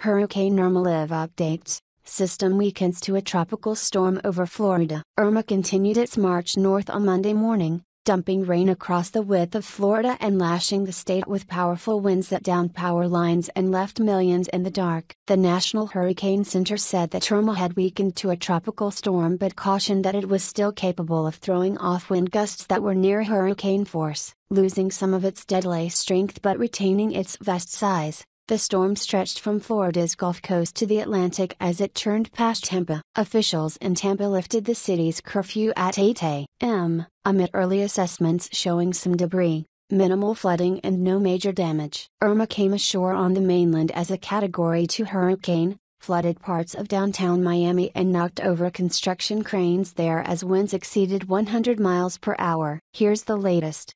Hurricane Irma live updates. System weakens to a tropical storm over Florida. Irma continued its march north on Monday morning, dumping rain across the width of Florida and lashing the state with powerful winds that downed power lines and left millions in the dark. The National Hurricane Center said that Irma had weakened to a tropical storm but cautioned that it was still capable of throwing off wind gusts that were near hurricane force, losing some of its deadly strength but retaining its vast size. The storm stretched from Florida's Gulf Coast to the Atlantic as it churned past Tampa. Officials in Tampa lifted the city's curfew at 8 a.m., amid early assessments showing some debris, minimal flooding and no major damage. Irma came ashore on the mainland as a Category 2 hurricane, flooded parts of downtown Miami and knocked over construction cranes there as winds exceeded 100 miles per hour. Here's the latest.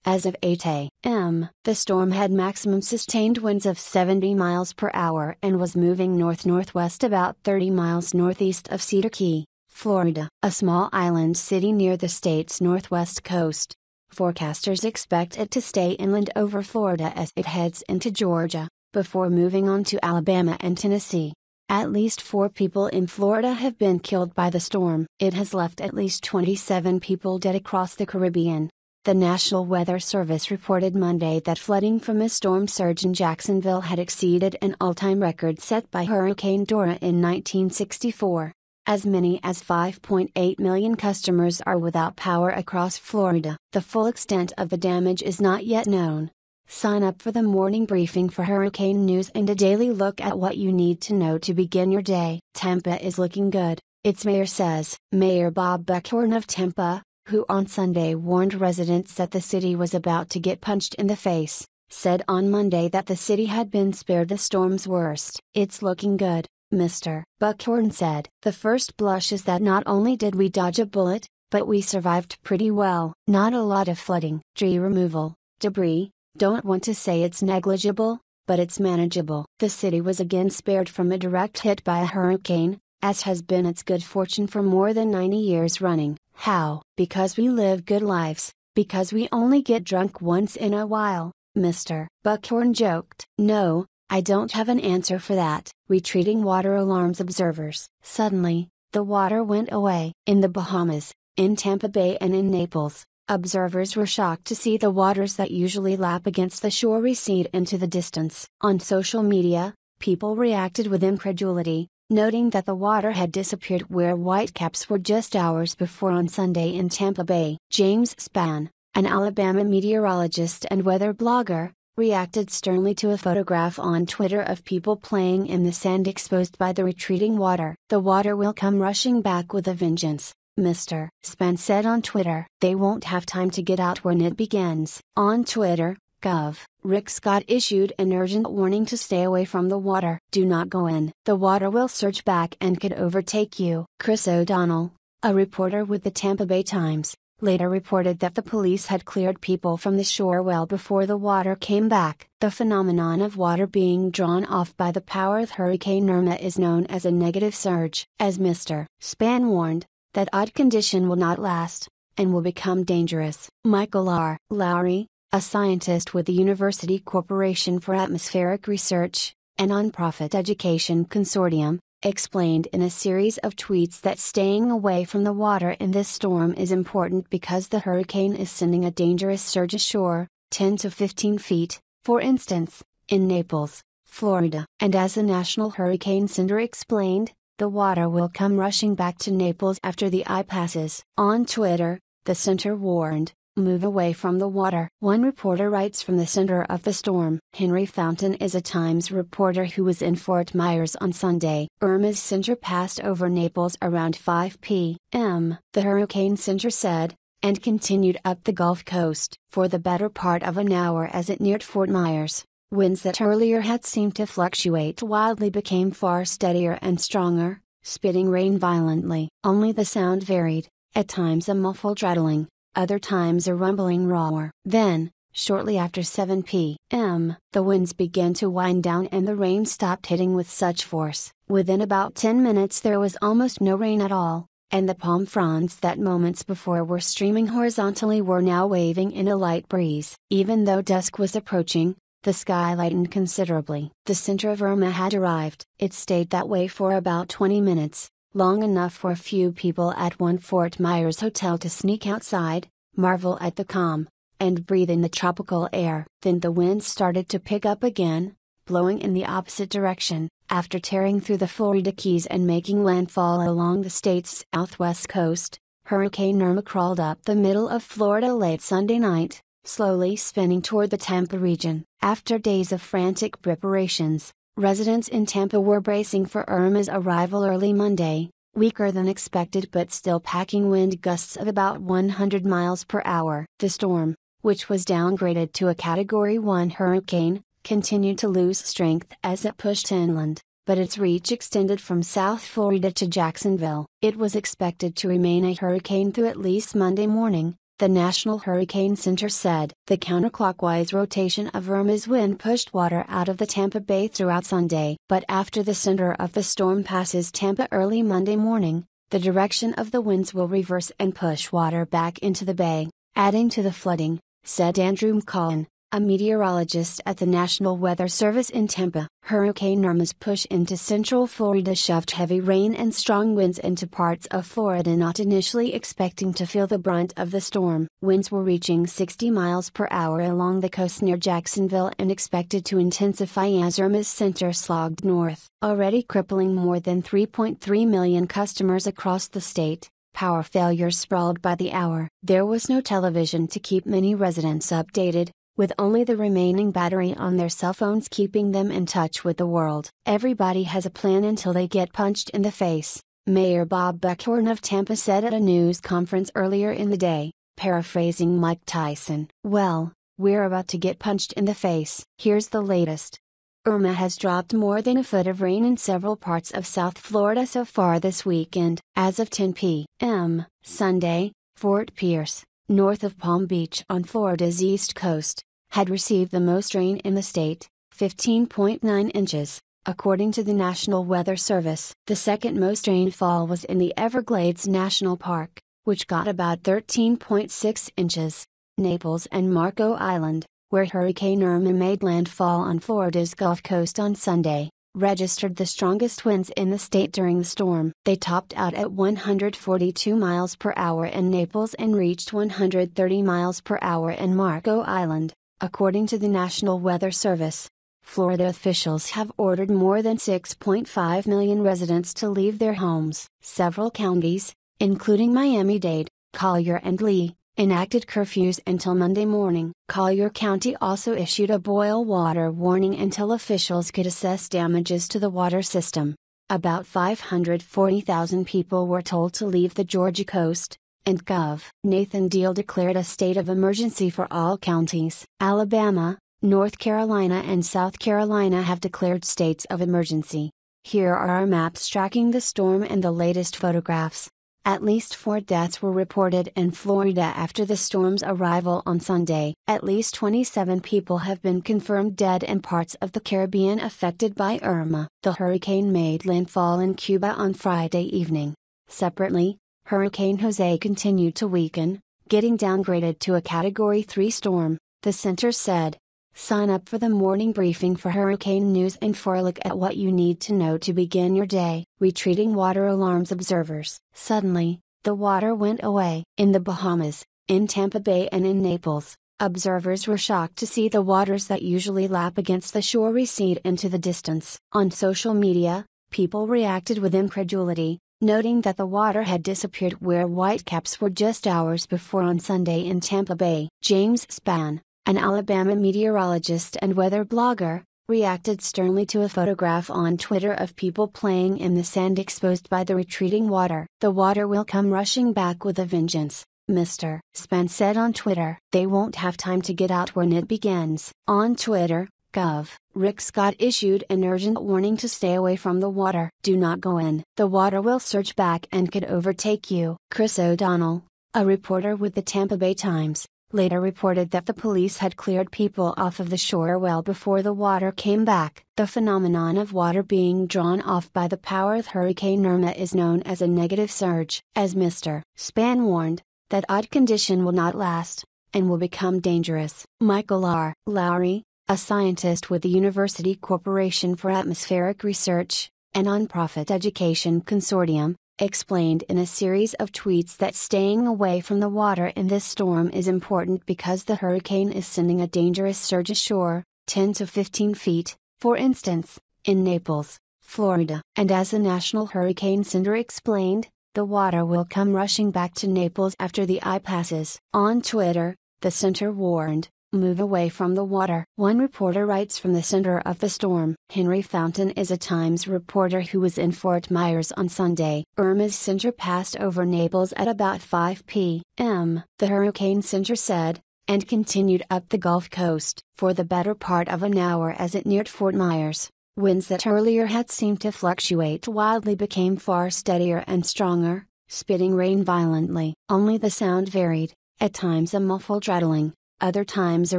As of 8 a.m., the storm had maximum sustained winds of 70 miles per hour and was moving north-northwest about 30 miles northeast of Cedar Key, Florida, a small island city near the state's northwest coast. Forecasters expect it to stay inland over Florida as it heads into Georgia, before moving on to Alabama and Tennessee. At least 4 people in Florida have been killed by the storm. It has left at least 27 people dead across the Caribbean. The National Weather Service reported Monday that flooding from a storm surge in Jacksonville had exceeded an all-time record set by Hurricane Dora in 1964. As many as 5.8 million customers are without power across Florida. The full extent of the damage is not yet known. Sign up for the morning briefing for hurricane news and a daily look at what you need to know to begin your day. Tampa is looking good, its mayor says. Mayor Bob Buckhorn of Tampa, who on Sunday warned residents that the city was about to get punched in the face, said on Monday that the city had been spared the storm's worst. "It's looking good, Mr. Buckhorn said. "The first blush is that not only did we dodge a bullet, but we survived pretty well. Not a lot of flooding. Tree removal, debris, don't want to say it's negligible, but it's manageable." The city was again spared from a direct hit by a hurricane, as has been its good fortune for more than 90 years running. How? Because we live good lives, because we only get drunk once in a while, Mr. Buckhorn joked. "No, I don't have an answer for that." Retreating water alarms observers. Suddenly, the water went away. In the Bahamas, in Tampa Bay and in Naples, observers were shocked to see the waters that usually lap against the shore recede into the distance. On social media, people reacted with incredulity, noting that the water had disappeared where whitecaps were just hours before on Sunday in Tampa Bay. James Spann, an Alabama meteorologist and weather blogger, reacted sternly to a photograph on Twitter of people playing in the sand exposed by the retreating water. "The water will come rushing back with a vengeance," Mr. Spann said on Twitter. "They won't have time to get out when it begins." On Twitter, Gov. Rick Scott issued an urgent warning to stay away from the water. "Do not go in. The water will surge back and could overtake you." Chris O'Donnell, a reporter with the Tampa Bay Times, later reported that the police had cleared people from the shore well before the water came back. The phenomenon of water being drawn off by the power of Hurricane Irma is known as a negative surge. As Mr. Spann warned, that odd condition will not last, and will become dangerous. Michael R. Lowry, a scientist with the University Corporation for Atmospheric Research, a nonprofit education consortium, explained in a series of tweets that staying away from the water in this storm is important because the hurricane is sending a dangerous surge ashore, 10 to 15 feet, for instance, in Naples, Florida. And as the National Hurricane Center explained, the water will come rushing back to Naples after the eye passes. On Twitter, the center warned, "Move away from the water." One reporter writes from the center of the storm. Henry Fountain is a Times reporter who was in Fort Myers on Sunday. Irma's center passed over Naples around 5 p.m., the Hurricane Center said, and continued up the Gulf Coast for the better part of an hour as it neared Fort Myers. Winds that earlier had seemed to fluctuate wildly became far steadier and stronger, spitting rain violently. Only the sound varied, at times a muffled rattling, other times a rumbling roar. Then, shortly after 7 p.m., the winds began to wind down and the rain stopped hitting with such force. Within about 10 minutes there was almost no rain at all, and the palm fronds that moments before were streaming horizontally were now waving in a light breeze. Even though dusk was approaching, the sky lightened considerably. The center of Irma had arrived. It stayed that way for about 20 minutes, long enough for a few people at one Fort Myers hotel to sneak outside, marvel at the calm, and breathe in the tropical air. Then the wind started to pick up again, blowing in the opposite direction. After tearing through the Florida Keys and making landfall along the state's southwest coast, Hurricane Irma crawled up the middle of Florida late Sunday night, slowly spinning toward the Tampa region. After days of frantic preparations, residents in Tampa were bracing for Irma's arrival early Monday, weaker than expected but still packing wind gusts of about 100 miles per hour. The storm, which was downgraded to a Category 1 hurricane, continued to lose strength as it pushed inland, but its reach extended from South Florida to Jacksonville. It was expected to remain a hurricane through at least Monday morning, the National Hurricane Center said. The counterclockwise rotation of Irma's wind pushed water out of the Tampa Bay throughout Sunday. But after the center of the storm passes Tampa early Monday morning, the direction of the winds will reverse and push water back into the bay, adding to the flooding, said Andrew McCollin, a meteorologist at the National Weather Service in Tampa. Hurricane Irma's push into central Florida shoved heavy rain and strong winds into parts of Florida not initially expecting to feel the brunt of the storm. Winds were reaching 60 miles per hour along the coast near Jacksonville and expected to intensify as Irma's center slogged north, already crippling more than 3.3 million customers across the state. Power failures sprawled by the hour. There was no television to keep many residents updated, with only the remaining battery on their cell phones keeping them in touch with the world. Everybody has a plan until they get punched in the face, Mayor Bob Buckhorn of Tampa said at a news conference earlier in the day, paraphrasing Mike Tyson. Well, we're about to get punched in the face. Here's the latest. Irma has dropped more than a foot of rain in several parts of South Florida so far this weekend. As of 10 p.m. Sunday, Fort Pierce, north of Palm Beach on Florida's east coast, had received the most rain in the state, 15.9 inches, according to the National Weather Service. The second most rainfall was in the Everglades National Park, which got about 13.6 inches. Naples and Marco Island, where Hurricane Irma made landfall on Florida's Gulf Coast on Sunday, registered the strongest winds in the state during the storm. They topped out at 142 miles per hour in Naples and reached 130 miles per hour in Marco Island, according to the National Weather Service. Florida officials have ordered more than 6.5 million residents to leave their homes. Several counties, including Miami-Dade, Collier and Lee, enacted curfews until Monday morning. Collier County also issued a boil water warning until officials could assess damages to the water system. About 540,000 people were told to leave the Georgia coast, and Gov. Nathan Deal declared a state of emergency for all counties. Alabama, North Carolina and South Carolina have declared states of emergency. Here are our maps tracking the storm and the latest photographs. At least 4 deaths were reported in Florida after the storm's arrival on Sunday. At least 27 people have been confirmed dead in parts of the Caribbean affected by Irma. The hurricane made landfall in Cuba on Friday evening. Separately, Hurricane Jose continued to weaken, getting downgraded to a Category 3 storm, the center said. Sign up for the morning briefing for hurricane news and for a look at what you need to know to begin your day. Retreating water alarms observers. Suddenly, the water went away. In the Bahamas, in Tampa Bay and in Naples, observers were shocked to see the waters that usually lap against the shore recede into the distance. On social media, people reacted with incredulity, noting that the water had disappeared where whitecaps were just hours before on Sunday in Tampa Bay. James Spann, an Alabama meteorologist and weather blogger, reacted sternly to a photograph on Twitter of people playing in the sand exposed by the retreating water. The water will come rushing back with a vengeance, Mr. Spann said on Twitter. They won't have time to get out when it begins. On Twitter, Gov. Rick Scott issued an urgent warning to stay away from the water. Do not go in. The water will surge back and could overtake you. Chris O'Donnell, a reporter with the Tampa Bay Times, later reported that the police had cleared people off of the shore well before the water came back. The phenomenon of water being drawn off by the power of Hurricane Irma is known as a negative surge. As Mr. Spann warned, that odd condition will not last, and will become dangerous. Michael R. Lowry, a scientist with the University Corporation for Atmospheric Research, a nonprofit education consortium, explained in a series of tweets that staying away from the water in this storm is important because the hurricane is sending a dangerous surge ashore, 10 to 15 feet, for instance, in Naples, Florida. And as the National Hurricane Center explained, the water will come rushing back to Naples after the eye passes. On Twitter, the center warned, "Move away from the water." One reporter writes from the center of the storm. Henry Fountain is a Times reporter who was in Fort Myers on Sunday. Irma's center passed over Naples at about 5 p.m., the Hurricane Center said, and continued up the Gulf Coast for the better part of an hour as it neared Fort Myers. Winds that earlier had seemed to fluctuate wildly became far steadier and stronger, spitting rain violently. Only the sound varied, at times a muffled rattling, other times a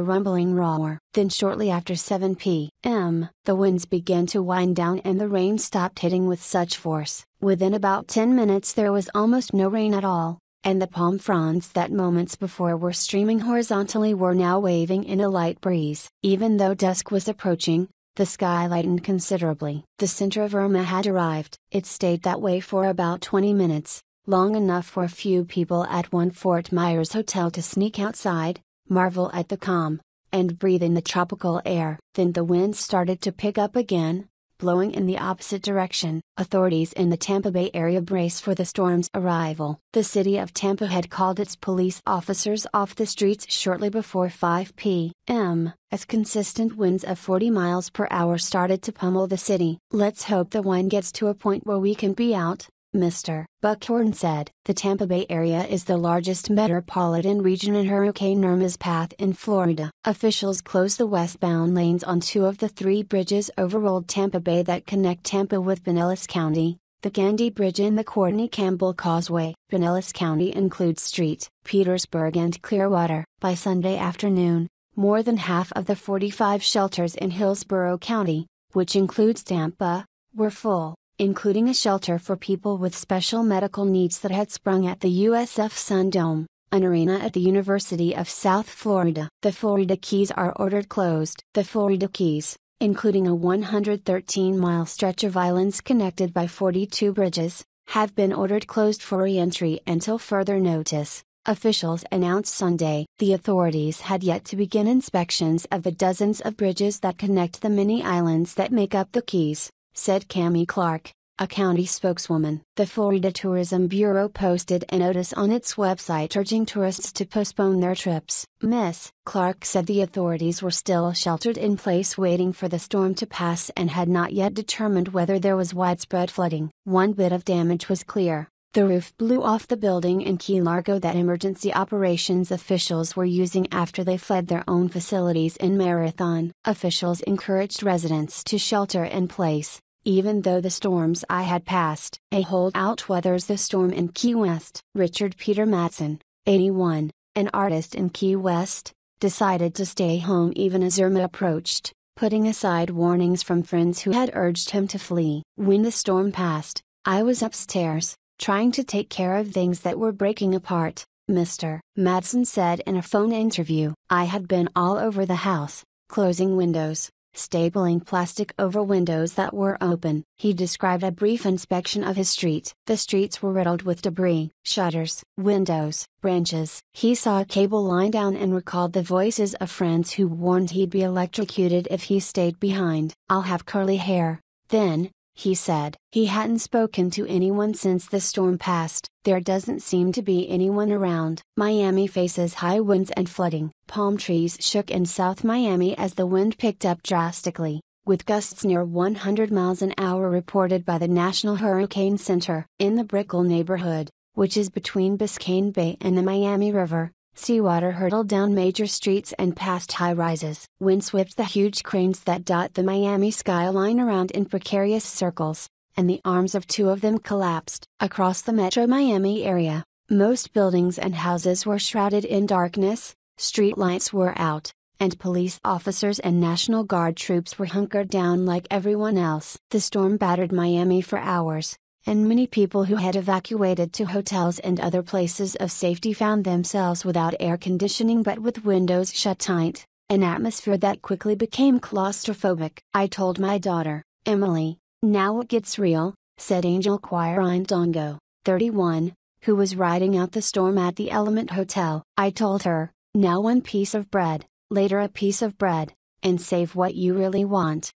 rumbling roar. Then shortly after 7 p.m., the winds began to wind down and the rain stopped hitting with such force. Within about 10 minutes there was almost no rain at all, and the palm fronds that moments before were streaming horizontally were now waving in a light breeze. Even though dusk was approaching, the sky lightened considerably. The center of Irma had arrived. It stayed that way for about 20 minutes, long enough for a few people at one Fort Myers hotel to sneak outside, marvel at the calm, and breathe in the tropical air. Then the wind started to pick up again, blowing in the opposite direction. Authorities in the Tampa Bay area brace for the storm's arrival. The city of Tampa had called its police officers off the streets shortly before 5 p.m., as consistent winds of 40 miles per hour started to pummel the city. "Let's hope the wind gets to a point where we can be out," Mr. Buckhorn said. The Tampa Bay area is the largest metropolitan region in Hurricane Irma's path in Florida. Officials closed the westbound lanes on 2 of the 3 bridges over Old Tampa Bay that connect Tampa with Pinellas County, the Gandy Bridge and the Courtney Campbell Causeway. Pinellas County includes St. Petersburg and Clearwater. By Sunday afternoon, more than half of the 45 shelters in Hillsborough County, which includes Tampa, were full, including a shelter for people with special medical needs that had sprung at the USF Sun Dome, an arena at the University of South Florida. The Florida Keys are ordered closed. The Florida Keys, including a 113-mile stretch of islands connected by 42 bridges, have been ordered closed for re-entry until further notice, officials announced Sunday. The authorities had yet to begin inspections of the dozens of bridges that connect the many islands that make up the Keys, said Cammie Clark, a county spokeswoman. The Florida Tourism Bureau posted a notice on its website urging tourists to postpone their trips. Ms. Clark said the authorities were still sheltered in place waiting for the storm to pass and had not yet determined whether there was widespread flooding. One bit of damage was clear. The roof blew off the building in Key Largo that emergency operations officials were using after they fled their own facilities in Marathon. Officials encouraged residents to shelter in place, even though the storm's eye had passed. A holdout weathers the storm in Key West. Richard Peter Matson, 81, an artist in Key West, decided to stay home even as Irma approached, putting aside warnings from friends who had urged him to flee. "When the storm passed, I was upstairs, trying to take care of things that were breaking apart," Mr. Madsen said in a phone interview. "I had been all over the house, closing windows, stapling plastic over windows that were open." He described a brief inspection of his street. The streets were riddled with debris, shutters, windows, branches. He saw a cable line down and recalled the voices of friends who warned he'd be electrocuted if he stayed behind. "I'll have curly hair, then," he said. He hadn't spoken to anyone since the storm passed. "There doesn't seem to be anyone around." Miami faces high winds and flooding. Palm trees shook in South Miami as the wind picked up drastically, with gusts near 100 miles an hour reported by the National Hurricane Center. In the Brickell neighborhood, which is between Biscayne Bay and the Miami River, seawater hurtled down major streets and past high-rises. Wind swept the huge cranes that dot the Miami skyline around in precarious circles, and the arms of 2 of them collapsed. Across the metro Miami area, most buildings and houses were shrouded in darkness, street lights were out, and police officers and National Guard troops were hunkered down like everyone else. The storm battered Miami for hours, and many people who had evacuated to hotels and other places of safety found themselves without air conditioning but with windows shut tight, an atmosphere that quickly became claustrophobic. I told my daughter, Emily, "Now it gets real," said Angel Quirindongo, 31, who was riding out the storm at the Element Hotel. I told her, "Now one piece of bread, later a piece of bread, and save what you really want."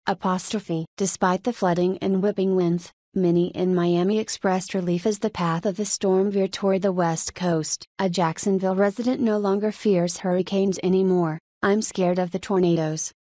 Despite the flooding and whipping winds, many in Miami expressed relief as the path of the storm veered toward the west coast. A Jacksonville resident no longer fears hurricanes anymore. "I'm scared of the tornadoes."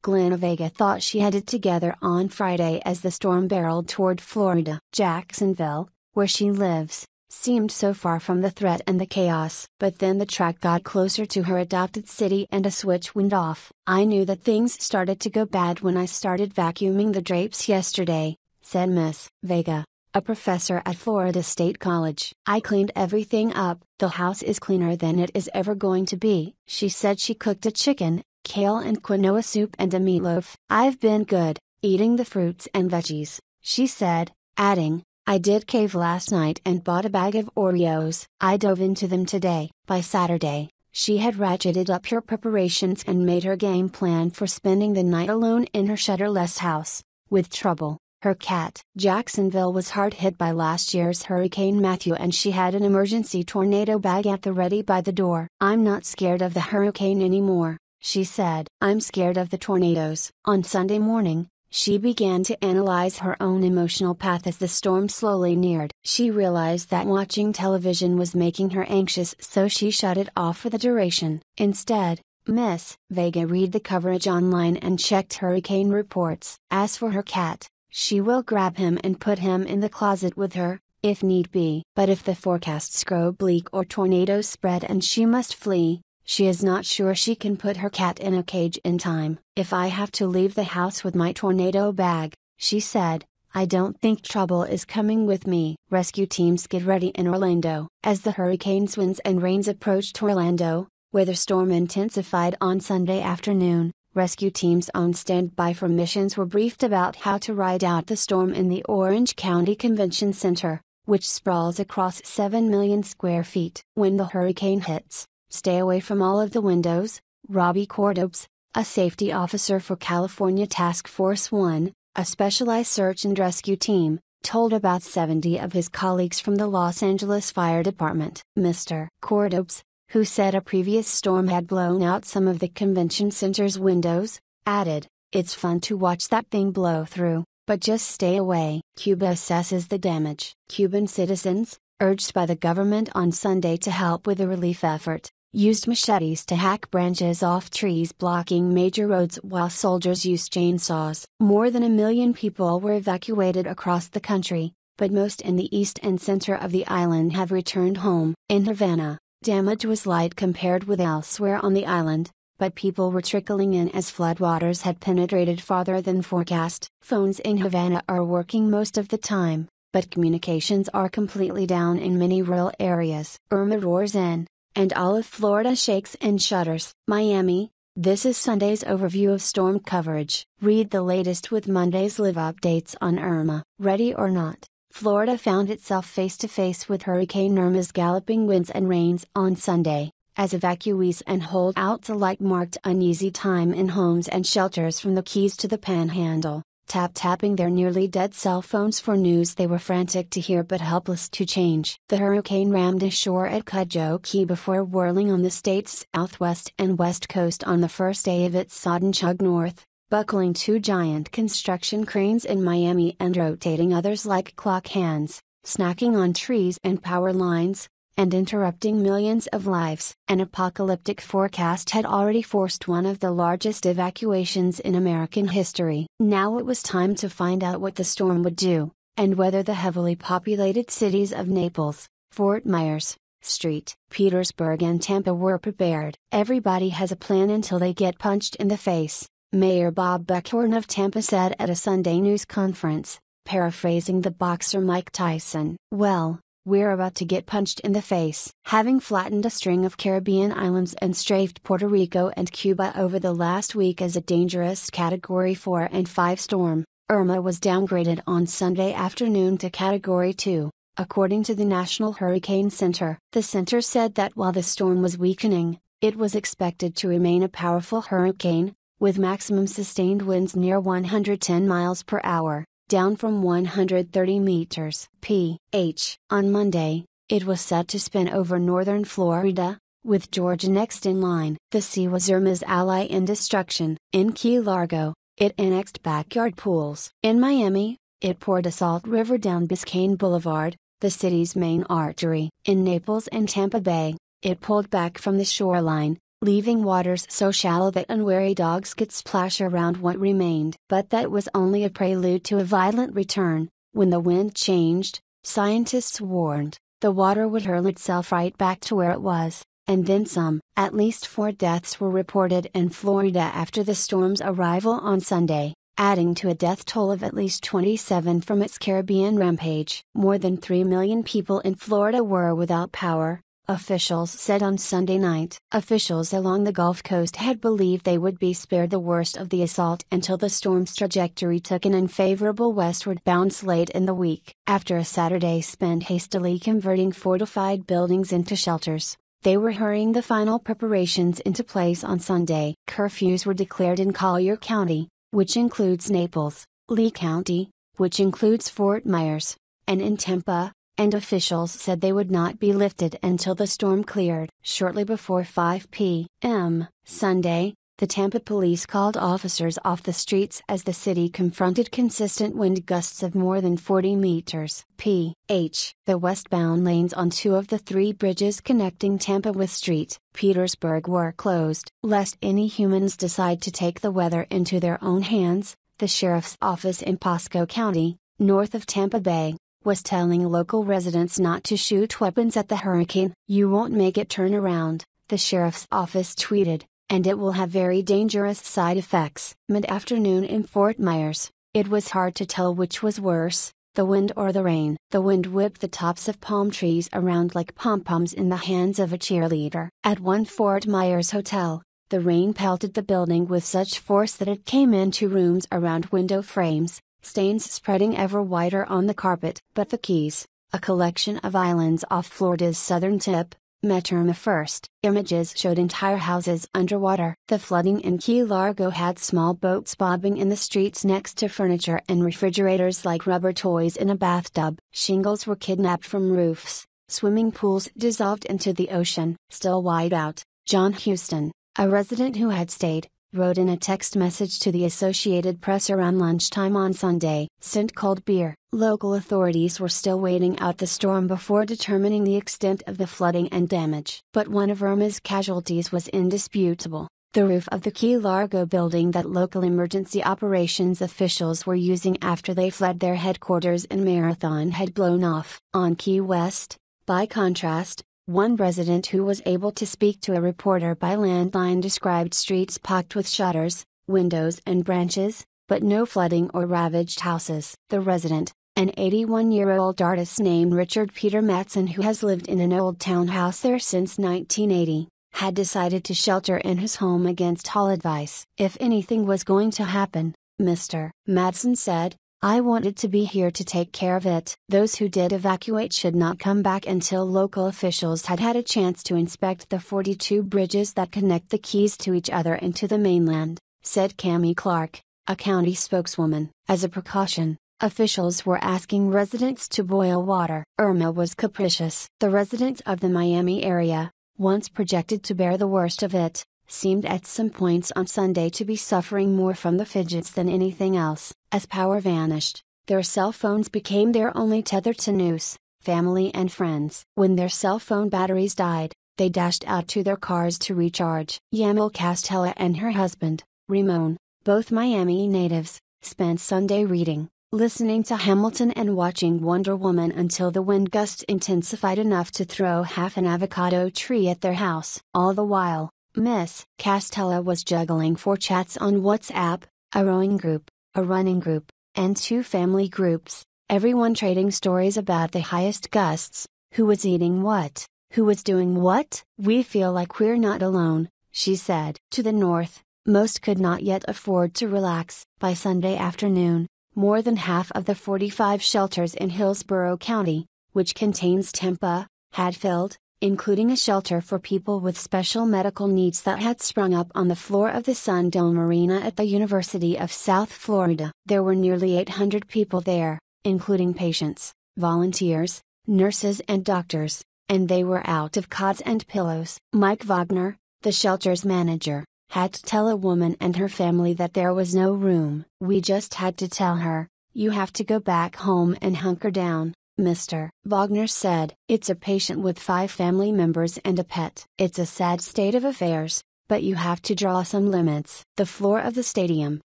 Glenna Vega thought she had it together on Friday as the storm barreled toward Florida. Jacksonville, where she lives, seemed so far from the threat and the chaos. But then the track got closer to her adopted city and a switch went off. "I knew that things started to go bad when I started vacuuming the drapes yesterday," said Miss Vega, a professor at Florida State College. "I cleaned everything up. The house is cleaner than it is ever going to be." She said she cooked a chicken, kale and quinoa soup and a meatloaf. "I've been good, eating the fruits and veggies," she said, adding, "I did cave last night and bought a bag of Oreos. I dove into them today." By Saturday, she had ratcheted up her preparations and made her game plan for spending the night alone in her shutterless house, with Trouble, her cat. Jacksonville was hard hit by last year's Hurricane Matthew and she had an emergency tornado bag at the ready by the door. "I'm not scared of the hurricane anymore," she said. "I'm scared of the tornadoes." On Sunday morning, she began to analyze her own emotional path as the storm slowly neared. She realized that watching television was making her anxious, so she shut it off for the duration. Instead, Miss Vega read the coverage online and checked hurricane reports. As for her cat, she will grab him and put him in the closet with her, if need be. But if the forecasts grow bleak or tornadoes spread and she must flee, she is not sure she can put her cat in a cage in time. "If I have to leave the house with my tornado bag," she said, "I don't think Trouble is coming with me." Rescue teams get ready in Orlando. As the hurricane's winds and rains approached Orlando, where the storm intensified on Sunday afternoon, rescue teams on standby for missions were briefed about how to ride out the storm in the Orange County Convention Center, which sprawls across 7 million square feet. "When the hurricane hits, stay away from all of the windows," Robbie Cordobes, a safety officer for California Task Force 1, a specialized search and rescue team, told about 70 of his colleagues from the Los Angeles Fire Department. Mr. Cordobes, who said a previous storm had blown out some of the convention center's windows, added, "It's fun to watch that thing blow through, but just stay away." Cuba assesses the damage. Cuban citizens, urged by the government on Sunday to help with the relief effort, used machetes to hack branches off trees blocking major roads while soldiers used chainsaws. More than 1 million people were evacuated across the country, but most in the east and center of the island have returned home. In Havana, damage was light compared with elsewhere on the island, but people were trickling in as floodwaters had penetrated farther than forecast. Phones in Havana are working most of the time, but communications are completely down in many rural areas. Irma roars in, and all of Florida shakes and shudders. Miami, this is Sunday's overview of storm coverage. Read the latest with Monday's live updates on Irma. Ready or not, Florida found itself face to face with Hurricane Irma's galloping winds and rains on Sunday, as evacuees and holdouts alike marked uneasy time in homes and shelters from the Keys to the Panhandle, tapping their nearly dead cell phones for news they were frantic to hear but helpless to change. The hurricane rammed ashore at Cudjoe Key before whirling on the state's southwest and west coast on the first day of its sodden chug north, buckling 2 giant construction cranes in Miami and rotating others like clock hands, snacking on trees and power lines, and interrupting millions of lives. An apocalyptic forecast had already forced one of the largest evacuations in American history. Now it was time to find out what the storm would do, and whether the heavily populated cities of Naples, Fort Myers, St. Petersburg and Tampa were prepared. "Everybody has a plan until they get punched in the face," Mayor Bob Buckhorn of Tampa said at a Sunday news conference, paraphrasing the boxer Mike Tyson. "Well, we're about to get punched in the face." Having flattened a string of Caribbean islands and strafed Puerto Rico and Cuba over the last week as a dangerous Category 4 and 5 storm, Irma was downgraded on Sunday afternoon to Category 2, according to the National Hurricane Center. The center said that while the storm was weakening, It was expected to remain a powerful hurricane, with maximum sustained winds near 110 miles per hour, down from 130 meters (ph). On Monday, it was set to spin over northern Florida, with Georgia next in line. The sea was Irma's ally in destruction. In Key Largo, it annexed backyard pools. In Miami, it poured a salt river down Biscayne Boulevard, the city's main artery. In Naples and Tampa Bay, it pulled back from the shoreline, leaving waters so shallow that unwary dogs could splash around what remained. But that was only a prelude to a violent return. When the wind changed, scientists warned, the water would hurl itself right back to where it was, and then some. At least 4 deaths were reported in Florida after the storm's arrival on Sunday, adding to a death toll of at least 27 from its Caribbean rampage. More than 3 million people in Florida were without power, officials said on Sunday night. Officials along the Gulf Coast had believed they would be spared the worst of the assault until the storm's trajectory took an unfavorable westward bounce late in the week. After a Saturday spent hastily converting fortified buildings into shelters, they were hurrying the final preparations into place on Sunday. Curfews were declared in Collier County, which includes Naples, Lee County, which includes Fort Myers, and in Tampa, and officials said they would not be lifted until the storm cleared. Shortly before 5 p.m. Sunday, the Tampa police called officers off the streets as the city confronted consistent wind gusts of more than 40 meters (ph). The westbound lanes on 2 of the 3 bridges connecting Tampa with St. Petersburg were closed. Lest any humans decide to take the weather into their own hands, the sheriff's office in Pasco County, north of Tampa Bay, was telling local residents not to shoot weapons at the hurricane. "You won't make it turn around," the sheriff's office tweeted, "and it will have very dangerous side effects." Mid-afternoon in Fort Myers, it was hard to tell which was worse, the wind or the rain. The wind whipped the tops of palm trees around like pom-poms in the hands of a cheerleader. At one Fort Myers hotel, the rain pelted the building with such force that it came into rooms around window frames, stains spreading ever wider on the carpet. But the Keys, a collection of islands off Florida's southern tip, met Irma first. Images showed entire houses underwater. The flooding in Key Largo had small boats bobbing in the streets next to furniture and refrigerators like rubber toys in a bathtub. Shingles were kidnapped from roofs, swimming pools dissolved into the ocean. Still wide out, John Houston, a resident who had stayed, wrote in a text message to the Associated Press around lunchtime on Sunday. "Sent cold beer." Local authorities were still waiting out the storm before determining the extent of the flooding and damage. But one of Irma's casualties was indisputable. The roof of the Key Largo building that local emergency operations officials were using after they fled their headquarters in Marathon had blown off. On Key West, by contrast, one resident who was able to speak to a reporter by landline described streets pocked with shutters, windows and branches, but no flooding or ravaged houses. The resident, an 81-year-old artist named Richard Peter Matson who has lived in an old townhouse there since 1980, had decided to shelter in his home against hail advice. "If anything was going to happen," Mr. Matson said, "I wanted to be here to take care of it." Those who did evacuate should not come back until local officials had had a chance to inspect the 42 bridges that connect the Keys to each other and to the mainland, said Cammie Clark, a county spokeswoman. As a precaution, officials were asking residents to boil water. Irma was capricious. The residents of the Miami area, once projected to bear the worst of it, seemed at some points on Sunday to be suffering more from the fidgets than anything else. As power vanished, their cell phones became their only tether to news, family and friends. When their cell phone batteries died, they dashed out to their cars to recharge. Yamil Castella and her husband, Ramon, both Miami natives, spent Sunday reading, listening to Hamilton and watching Wonder Woman until the wind gusts intensified enough to throw half an avocado tree at their house. All the while, Miss Castella was juggling 4 chats on WhatsApp, a rowing group, a running group, and 2 family groups, everyone trading stories about the highest gusts, who was eating what, who was doing what. "We feel like we're not alone," she said. To the north, most could not yet afford to relax. By Sunday afternoon, more than half of the 45 shelters in Hillsborough County, which contains Tampa, had filled. including a shelter for people with special medical needs that had sprung up on the floor of the Sun Dome Arena at the University of South Florida. There were nearly 800 people there, including patients, volunteers, nurses and doctors, and they were out of cots and pillows. Mike Wagner, the shelter's manager, had to tell a woman and her family that there was no room. "We just had to tell her, you have to go back home and hunker down, Mr. Wagner said. It's a patient with 5 family members and a pet. It's a sad state of affairs, but you have to draw some limits." The floor of the stadium,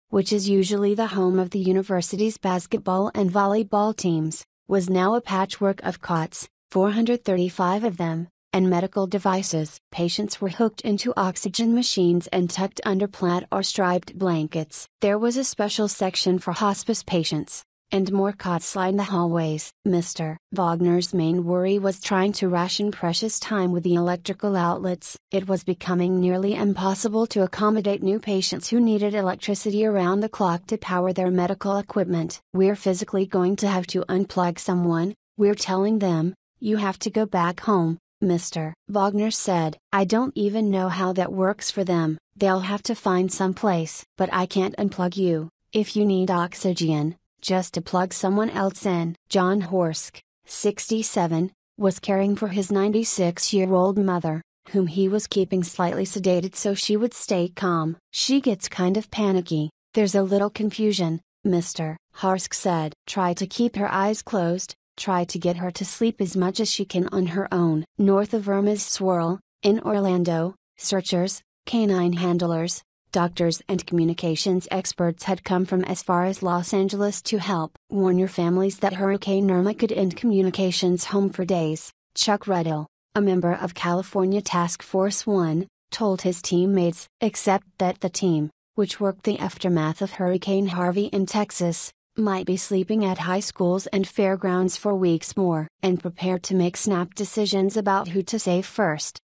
which is usually the home of the university's basketball and volleyball teams, was now a patchwork of cots, 435 of them, and medical devices. Patients were hooked into oxygen machines and tucked under plaid or striped blankets. There was a special section for hospice patients, and more cots lined the hallways. Mr. Wagner's main worry was trying to ration precious time with the electrical outlets. It was becoming nearly impossible to accommodate new patients who needed electricity around the clock to power their medical equipment. "We're physically going to have to unplug someone, we're telling them, you have to go back home," Mr. Wagner said. "I don't even know how that works for them. They'll have to find some place. But I can't unplug you. If you need oxygen, just to plug someone else in." John Horsk, 67, was caring for his 96-year-old mother, whom he was keeping slightly sedated so she would stay calm. "She gets kind of panicky, there's a little confusion," Mr. Horsk said. "Try to keep her eyes closed. Try to get her to sleep as much as she can on her own." North of Irma's swirl, in Orlando, searchers, canine handlers, doctors and communications experts had come from as far as Los Angeles to help. "Warn your families that Hurricane Irma could end communications home for days," Chuck Ruddle, a member of California Task Force 1, told his teammates. Except that the team, which worked the aftermath of Hurricane Harvey in Texas, might be sleeping at high schools and fairgrounds for weeks more, and prepared to make snap decisions about who to save first.